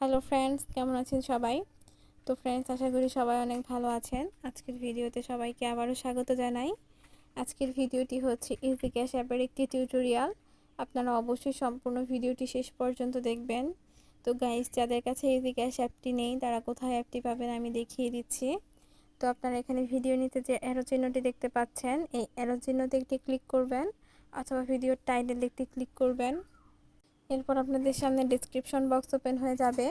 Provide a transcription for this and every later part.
Hello friends, কেমন আছেন সবাই? তো ফ্রেন্ডস, আশা করি সবাই অনেক ভালো আছেন। আজকের ভিডিওতে সবাইকে আবারও স্বাগত জানাই। আজকের ভিডিওটি হচ্ছে bkash অ্যাপের একটি টিউটোরিয়াল। আপনারা অবশ্যই সম্পূর্ণ ভিডিওটি শেষ পর্যন্ত দেখবেন। তো গাইস, যাদের কাছে bkash অ্যাপটি নেই তারা কোথায় অ্যাপটি পাবেন আমি দেখিয়ে দিচ্ছি। তো আপনারা এখানে ভিডিও নিতে যে অ্যারো চিহ্নটি দেখতে পাচ্ছেন, এই অ্যারো চিহ্নতে একটি ক্লিক করবেন অথবা ভিডিওর টাইটেলে একটি ক্লিক করবেন। এরপর আপনাদের সামনে ডেসক্রিপশন বক্স ওপেন হয়ে যাবে।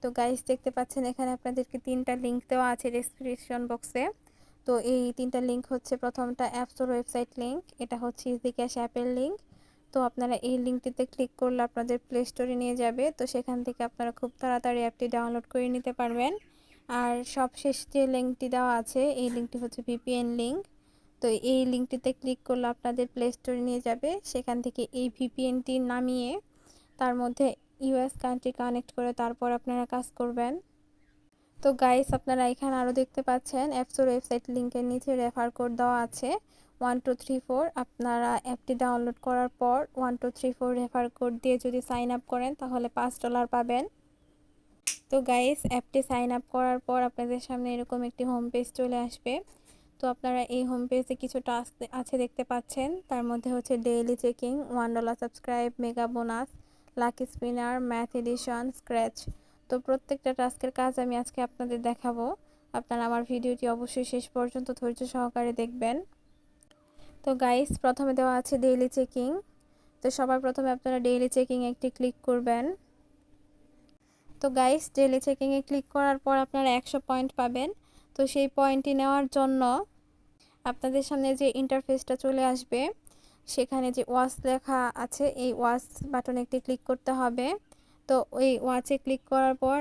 তো গাইস, দেখতে পাচ্ছেন এখানে আপনাদেরকে তিনটা লিঙ্ক দেওয়া আছে ডেসক্রিপশন বক্সে। তো এই তিনটা লিঙ্ক হচ্ছে, প্রথমটা অ্যাপসোর ওয়েবসাইট লিঙ্ক, এটা হচ্ছে bkash অ্যাপের লিঙ্ক। তো আপনারা এই লিঙ্কটিতে ক্লিক করলে আপনাদের প্লে স্টোরে নিয়ে যাবে। তো সেখান থেকে আপনারা খুব তাড়াতাড়ি অ্যাপটি ডাউনলোড করে নিতে পারবেন। আর সবশেষ যে লিঙ্কটি দেওয়া আছে এই লিঙ্কটি হচ্ছে ভিপিএন লিঙ্ক। তো এই লিঙ্কটিতে ক্লিক করলে আপনাদের প্লে স্টোরে নিয়ে যাবে। সেখান থেকে এই ভিপিএনটি নামিয়ে তার মধ্যে ইউএস কান্ট্রি কানেক্ট করে তারপর আপনারা কাজ করবেন। তো গাইস, আপনারা এখানে আরও দেখতে পাচ্ছেন অ্যাপসোর ওয়েবসাইট লিঙ্কের নিচে রেফার কোড দেওয়া আছে 1234। আপনারা অ্যাপটি ডাউনলোড করার পর 1234 রেফার কোড দিয়ে যদি সাইন আপ করেন তাহলে $5 পাবেন। তো গাইস, অ্যাপটি সাইন আপ করার পর আপনাদের সামনে এরকম একটি হোম পেজ চলে আসবে। তো আপনারা এই হোম পেজে কিছু টাস্ক আছে দেখতে পাচ্ছেন। তার মধ্যে হচ্ছে daily checking, $1 subscribe, mega bonus, lucky spinner, math addition, scratch. তো প্রত্যেকটা টাস্কের কাজ আমি আজকে আপনাদের দেখাবো। আপনারা আমার ভিডিওটি অবশ্যই শেষ পর্যন্ত ধৈর্য সহকারে দেখবেন। তো গাইস, প্রথমে দেওয়া আছে ডেইলি চেকিং। তো সবার প্রথমে আপনারা ডেইলি চেকিং একটি ক্লিক করবেন। তো গাইস, ডেইলি চেকিংয়ে ক্লিক করার পর আপনারা 100 পয়েন্ট পাবেন। তো সেই পয়েন্টটি নেওয়ার জন্য আপনাদের সামনে যে ইন্টারফেসটা চলে আসবে, সেখানে যে ওয়াচ লেখা আছে এই ওয়াচ বাটনে একটি ক্লিক করতে হবে। তো ওই ওয়াচে ক্লিক করার পর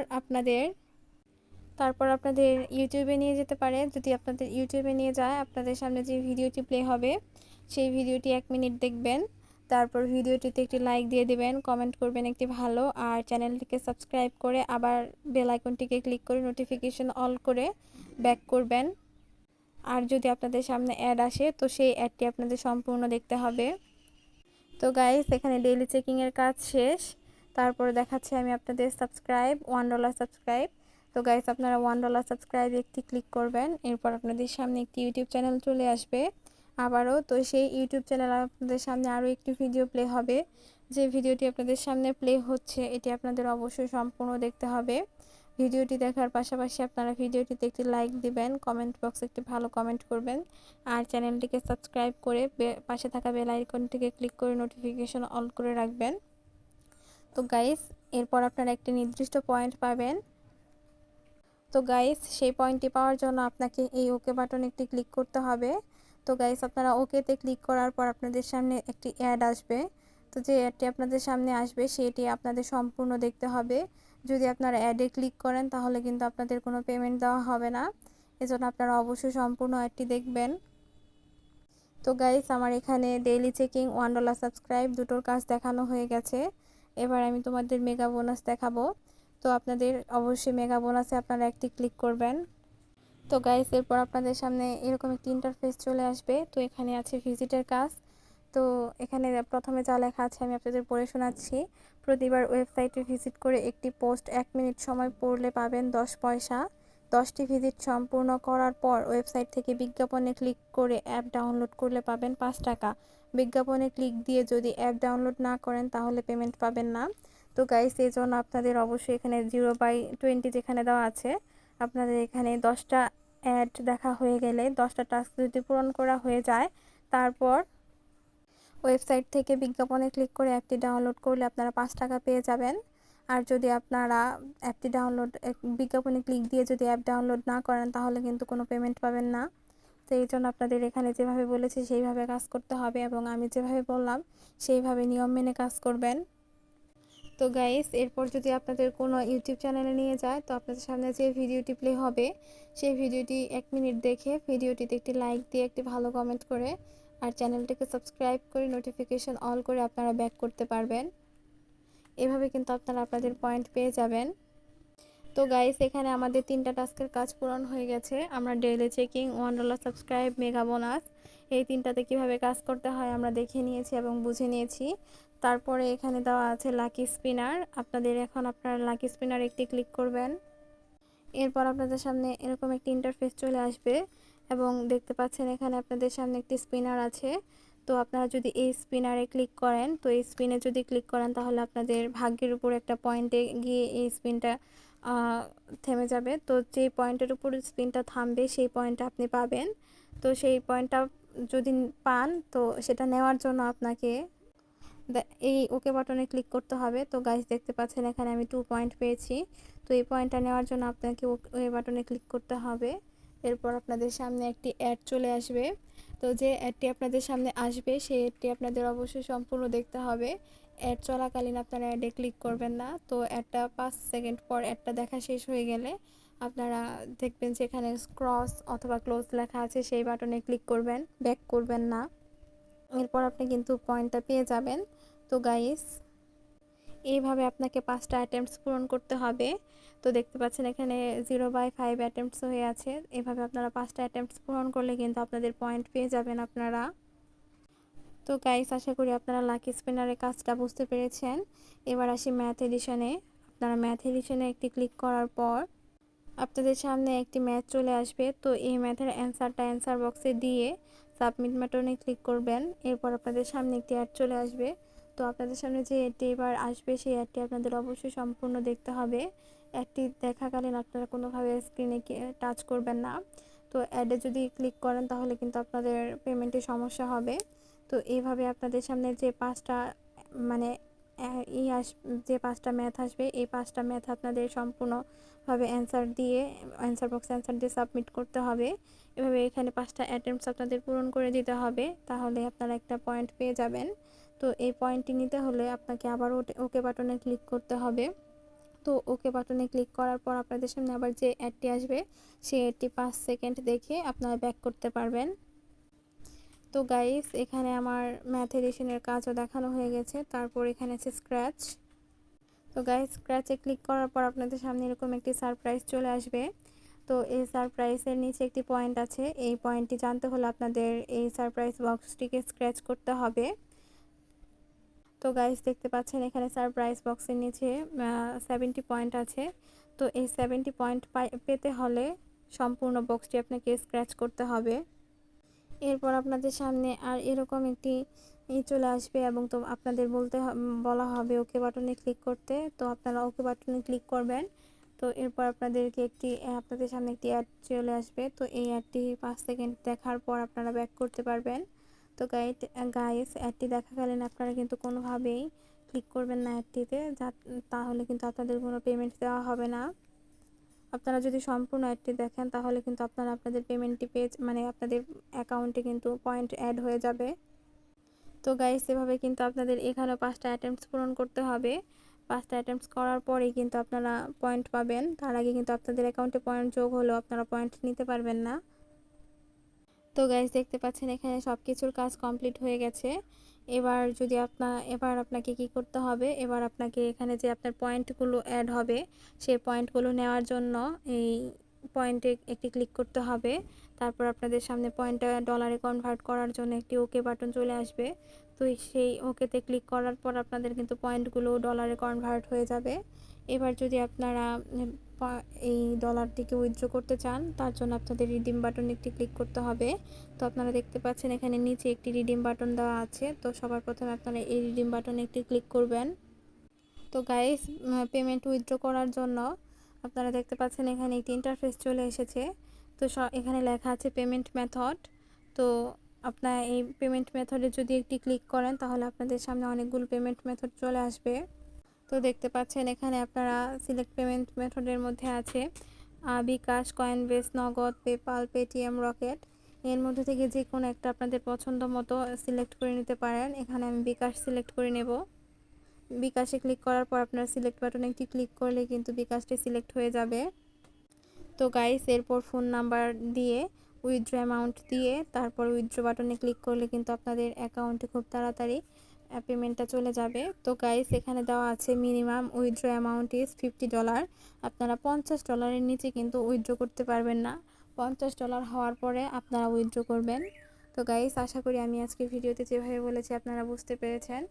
আপনাদের ইউটিউবে নিয়ে যেতে পারে। যদি আপনাদের ইউটিউবে নিয়ে যায়, আপনাদের সামনে যে ভিডিওটি প্লে হবে সেই ভিডিওটি 1 মিনিট দেখবেন। তারপর ভিডিওটিতে একটি লাইক দিয়ে দেবেন, কমেন্ট করবেন একটি ভালো, আর চ্যানেলটিকে সাবস্ক্রাইব করে আবার বেল আইকনটিকে ক্লিক করে নোটিফিকেশন অল করে ব্যাক করবেন। আর যদি আপনাদের সামনে অ্যাড আসে তো সেই অ্যাডটি আপনাদের সম্পূর্ণ দেখতে হবে। তো গাইস, এখানে ডেইলি চেকিংয়ের কাজ শেষ। তারপরে দেখাচ্ছি আমি আপনাদের সাবস্ক্রাইব, $1 সাবস্ক্রাইব। তো গাইস, আপনারা $1 সাবস্ক্রাইব একটি ক্লিক করবেন। এরপর আপনাদের সামনে একটি ইউটিউব চ্যানেল চলে আসবে আবারও। তো সেই ইউটিউব চ্যানেল আপনাদের সামনে আরও একটি ভিডিও প্লে হবে। যে ভিডিওটি আপনাদের সামনে প্লে হচ্ছে এটি আপনাদের অবশ্যই সম্পূর্ণ দেখতে হবে। ভিডিওটি দেখার পাশাপাশি আপনারা ভিডিওটিতে একটি লাইক দিবেন, কমেন্ট বক্সে একটি ভালো কমেন্ট করবেন, আর চ্যানেলটিকে সাবস্ক্রাইব করে পাশে থাকা বেল আইকনটিকে ক্লিক করে নোটিফিকেশন অল করে রাখবেন। তো গাইস, এরপর আপনারা একটি নির্দিষ্ট পয়েন্ট পাবেন। তো গাইস, সেই পয়েন্টটি পাওয়ার জন্য আপনাকে এই ওকে বাটনে একটি ক্লিক করতে হবে। তো গাইস, আপনারা ওকেতে ক্লিক করার পর আপনাদের সামনে একটি অ্যাড আসবে। তো যে অ্যাডটি আপনাদের সামনে আসবে সেটি আপনাদের সম্পূর্ণ দেখতে হবে। যদি আপনারা অ্যাডে ক্লিক করেন তাহলে কিন্তু আপনাদের কোনো পেমেন্ট দেওয়া হবে না। এজন্য আপনারা অবশ্যই সম্পূর্ণ অ্যাডটি দেখবেন। তো গাইস, আমার এখানে ডেইলি চেকিং, $1 সাবস্ক্রাইব দুটোর কাজ দেখানো হয়ে গেছে। এবার আমি তোমাদের মেগা বোনাস দেখাবো। তো আপনাদের অবশ্যই মেগা বোনাসে আপনারা একটি ক্লিক করবেন। তো গাইস, এরপর আপনাদের সামনে এরকম একটি ইন্টারফেস চলে আসবে। তো এখানে আছে ভিজিটের কাজ। তো এখানে প্রথমে যা লেখা আছে আমি আপনাদের পড়ে শোনাচ্ছি। প্রতিবার ওয়েবসাইটে ভিজিট করে একটি পোস্ট 1 মিনিট সময় পড়লে পাবেন 10 পয়সা। 10টি ভিজিট সম্পূর্ণ করার পর ওয়েবসাইট থেকে বিজ্ঞাপনে ক্লিক করে অ্যাপ ডাউনলোড করলে পাবেন 5 টাকা। বিজ্ঞাপনে ক্লিক দিয়ে যদি অ্যাপ ডাউনলোড না করেন তাহলে পেমেন্ট পাবেন না। তো গাইস, এই জন্য আপনাদের অবশ্যই এখানে 0/20 যেখানে দেওয়া আছে, আপনাদের এখানে 10টা অ্যাড দেখা হয়ে গেলে 10টা টাস্ক যদি পূরণ করা হয়ে যায়, তারপর ওয়েবসাইট থেকে বিজ্ঞাপনে ক্লিক করে অ্যাপটি ডাউনলোড করলে আপনারা 5 টাকা পেয়ে যাবেন। আর যদি আপনারা অ্যাপটি বিজ্ঞাপনে ক্লিক দিয়ে যদি অ্যাপ ডাউনলোড না করেন তাহলে কিন্তু কোনো পেমেন্ট পাবেন না। তো এই জন্য আপনাদের এখানে যেভাবে বলেছি সেইভাবে কাজ করতে হবে, এবং আমি যেভাবে বললাম সেইভাবে নিয়ম মেনে কাজ করবেন। তো গাইস, এরপর যদি আপনাদের কোনো ইউটিউব চ্যানেলে নিয়ে যায় তো আপনাদের সামনে যে ভিডিওটি প্লে হবে সেই ভিডিওটি 1 মিনিট দেখে ভিডিওটিতে একটি লাইক দিয়ে একটি ভালো কমেন্ট করে আর চ্যানেলটিকে সাবস্ক্রাইব করে নোটিফিকেশন অল করে আপনারা ব্যাক করতে পারবেন। এভাবে কিন্তু আপনারা আপনাদের পয়েন্ট পেয়ে যাবেন। তো গাইস, এখানে আমাদের 3টা টাস্কের কাজ পূরণ হয়ে গেছে। আমরা daily checking, $1 subscribe, mega bonus এই 3টাতে কীভাবে কাজ করতে হয় আমরা দেখে নিয়েছি এবং বুঝে নিয়েছি। তারপরে এখানে দেওয়া আছে লাকি স্পিনার। এখন আপনারা লাকি স্পিনার একটি ক্লিক করবেন। এরপর আপনাদের সামনে এরকম একটি ইন্টারফেস চলে আসবে এবং দেখতে পাচ্ছেন এখানে আপনাদের সামনে একটি স্পিনার আছে। তো আপনারা যদি এই স্পিনারে ক্লিক করেন, তো এই স্পিনে যদি ক্লিক করেন তাহলে আপনাদের ভাগ্যের উপর একটা পয়েন্টে গিয়ে এই স্পিনটা থেমে যাবে। তো যে পয়েন্টের উপর স্পিনটা থামবে সেই পয়েন্টটা আপনি পাবেন। তো সেই পয়েন্টটা যদি পান, তো সেটা নেওয়ার জন্য আপনাকে এই ওকে বাটনে ক্লিক করতে হবে। তো গাইস দেখতে পাচ্ছেন এখানে আমি 2 পয়েন্ট পেয়েছি। তো এই পয়েন্টটা নেওয়ার জন্য আপনাকে ওকে বাটনে ক্লিক করতে হবে। এরপর আপনাদের সামনে একটি অ্যাড চলে আসবে। তো যে অ্যাডটি আপনাদের সামনে আসবে সেই অ্যাডটি আপনাদের অবশ্যই সম্পূর্ণ দেখতে হবে। অ্যাড চলাকালীন আপনারা অ্যাডে ক্লিক করবেন না। তো অ্যাডটা 5 সেকেন্ড পর অ্যাডটা দেখা শেষ হয়ে গেলে আপনারা দেখবেন যে এখানে ক্রস অথবা ক্লোজ লেখা আছে, সেই বাটনে ক্লিক করবেন, ব্যাক করবেন না। এরপর আপনি কিন্তু পয়েন্টটা পেয়ে যাবেন। তো গাইস এইভাবে আপনাকে 5টা অ্যাটেম্পটস পূরণ করতে হবে। তো দেখতে পাচ্ছেন এখানে 0/5 অ্যাটেম্পটস হয়ে আছে। এভাবে আপনারা 5টা অ্যাটেম্পটস পূরণ করলে কিন্তু আপনাদের পয়েন্ট পেয়ে যাবেন আপনারা। তো গাইস আশা করি আপনারা লাকি স্পিনারের কাজটা বুঝতে পেরেছেন। এবার আসি ম্যাথ এডিশনে। আপনারা ম্যাথ এডিশনে একটি ক্লিক করার পর আপনাদের সামনে একটি ম্যাথ চলে আসবে। তো এই ম্যাথের অ্যান্সারটা অ্যান্সার বক্সে দিয়ে সাবমিট বাটনে ক্লিক করবেন। এরপর আপনাদের সামনে একটি অ্যাড চলে আসবে। তো আপনাদের সামনে যে অ্যাডটি এবার আসবে সেই অ্যাডটি আপনাদের অবশ্যই সম্পূর্ণ দেখতে হবে। অ্যাডটি দেখাকালীন আপনারা কোনোভাবে স্ক্রিনে টাচ করবেন না। তো অ্যাডে যদি ক্লিক করেন তাহলে কিন্তু আপনাদের পেমেন্টে সমস্যা হবে। তো এইভাবে আপনাদের সামনে যে 5টা মানে যে 5টা ম্যাথ আসবে, এই 5টা ম্যাথ আপনাদের সম্পূর্ণভাবে অ্যান্সার বক্সে অ্যান্সার দিয়ে সাবমিট করতে হবে। এভাবে এখানে 5টা অ্যাটেম্পটস আপনাদের পূরণ করে দিতে হবে, তাহলে আপনারা একটা পয়েন্ট পেয়ে যাবেন। তো এই পয়েন্টটি নিতে হলে আপনাকে আবার ওকে বাটনে ক্লিক করতে হবে। তো ওকে বাটনে ক্লিক করার পর আপনাদের সামনে আবার যে অ্যাডটি আসবে সেই অ্যাডটি 5 সেকেন্ড দেখে আপনারা ব্যাক করতে পারবেন। তো গাইস এখানে আমার ম্যাথ এডিশনের কাজও দেখানো হয়ে গেছে। তারপর এখানে আছে স্ক্র্যাচ। তো গাইস স্ক্র্যাচে ক্লিক করার পর আপনাদের সামনে এরকম একটি সারপ্রাইজ চলে আসবে। তো এই সারপ্রাইজের নিচে একটি পয়েন্ট আছে। এই পয়েন্টটি জানতে হলে আপনাদের এই সারপ্রাইজ বক্সটিকে স্ক্র্যাচ করতে হবে। তো গাইস দেখতে পাচ্ছেন এখানে সারপ্রাইজ বক্সের নিচে 70 পয়েন্ট আছে। তো এই 70 পয়েন্ট পেতে হলে সম্পূর্ণ বক্সটি আপনাকে স্ক্র্যাচ করতে হবে। এরপর আপনাদের সামনে আর এরকম একটি চলে আসবে এবং তো আপনাদের বলা হবে ওকে বাটনে ক্লিক করতে। তো আপনারা ওকে বাটনে ক্লিক করবেন। তো এরপর আপনাদের সামনে একটি অ্যাড চলে আসবে। তো এই অ্যাডটি 5 সেকেন্ড দেখার পর আপনারা ব্যাক করতে পারবেন। তো গাইস অ্যাডটি দেখাকালীন আপনারা কিন্তু কোনোভাবেই ক্লিক করবেন না অ্যাডটিতে, তাহলে কিন্তু আপনাদের কোনো পেমেন্ট দেওয়া হবে না। আপনারা যদি সম্পূর্ণ অ্যাডটি দেখেন তাহলে কিন্তু আপনাদের পেমেন্টটি আপনাদের অ্যাকাউন্টে কিন্তু পয়েন্ট অ্যাড হয়ে যাবে। তো গাইস এভাবে কিন্তু আপনাদের এখানেও 5টা অ্যাটেম্পটস পূরণ করতে হবে। 5টা অ্যাটেম্পটস করার পরেই কিন্তু আপনারা পয়েন্ট পাবেন। তার আগে কিন্তু আপনাদের অ্যাকাউন্টে পয়েন্ট যোগ হলেও আপনারা পয়েন্ট নিতে পারবেন না। তো গাইস দেখতে পাচ্ছেন এখানে সব কিছুর কাজ কমপ্লিট হয়ে গেছে। এবার আপনাকে কি করতে হবে, এবার আপনাকে এখানে যে আপনার পয়েন্টগুলো অ্যাড হবে সেই পয়েন্টগুলো নেওয়ার জন্য এই পয়েন্টে একটি ক্লিক করতে হবে। তারপর আপনাদের সামনে পয়েন্টটা ডলারে কনভার্ট করার জন্য একটি ওকে বাটন চলে আসবে। তো সেই ওকেতে ক্লিক করার পর আপনাদের কিন্তু পয়েন্টগুলো ডলারে কনভার্ট হয়ে যাবে। এবার যদি আপনারা এই ডলারটিকে উইথড্র করতে চান তার জন্য আপনাদের রিডিম বাটনে একটি ক্লিক করতে হবে। তো আপনারা দেখতে পাচ্ছেন এখানে নিচে একটি রিডিম বাটন দেওয়া আছে। তো সবার প্রথমে আপনারা এই রিডিম বাটনে একটি ক্লিক করবেন। তো গাইস পেমেন্ট উইথড্র করার জন্য আপনারা দেখতে পাচ্ছেন এখানে একটি ইন্টারফেস চলে এসেছে। তো এখানে লেখা আছে পেমেন্ট মেথড। তো আপনার এই পেমেন্ট মেথডে যদি একটি ক্লিক করেন তাহলে আপনাদের সামনে অনেকগুলো পেমেন্ট মেথড চলে আসবে। তো দেখতে পাচ্ছেন এখানে আপনারা সিলেক্ট পেমেন্ট মেথডের মধ্যে আছে বিকাশ, কয়েনবেস, নগদ, পেপাল, পেটিএম, রকেট। এর মধ্যে থেকে যে কোনো একটা আপনাদের পছন্দ মতো সিলেক্ট করে নিতে পারেন। এখানে আমি বিকাশ সিলেক্ট করে নেব। বিকাশে ক্লিক করার পর আপনারা সিলেক্ট বাটনে একটি ক্লিক করলে কিন্তু বিকাশটি সিলেক্ট হয়ে যাবে। তো গাইস এরপর ফোন নাম্বার দিয়ে উইথড্র অ্যামাউন্ট দিয়ে তারপর উইথড্র বাটনে ক্লিক করলে কিন্তু আপনাদের অ্যাকাউন্টে খুব তাড়াতাড়ি পেমেন্টটা চলে যাবে। তো গাইস এখানে দেওয়া আছে মিনিমাম উইথড্র অ্যামাউন্ট ইজ $50। আপনারা $50 নিচে কিন্তু উইথড্র করতে পারবেন না। $50 হওয়ার পরে আপনারা উইথড্র করবেন। তো গাইস আশা করি আমি আজকে ভিডিওতে যেভাবে বলেছি আপনারা বুঝতে পেরেছেন।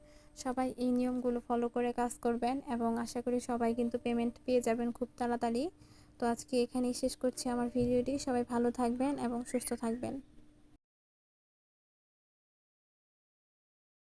সবাই এই নিয়মগুলো ফলো করে কাজ করবেন এবং আশা করি সবাই কিন্তু পেমেন্ট পেয়ে যাবেন খুব তাড়াতাড়ি। তো আজকে এখানেই শেষ করছি আমার ভিডিওটি। সবাই ভালো থাকবেন এবং সুস্থ থাকবেন।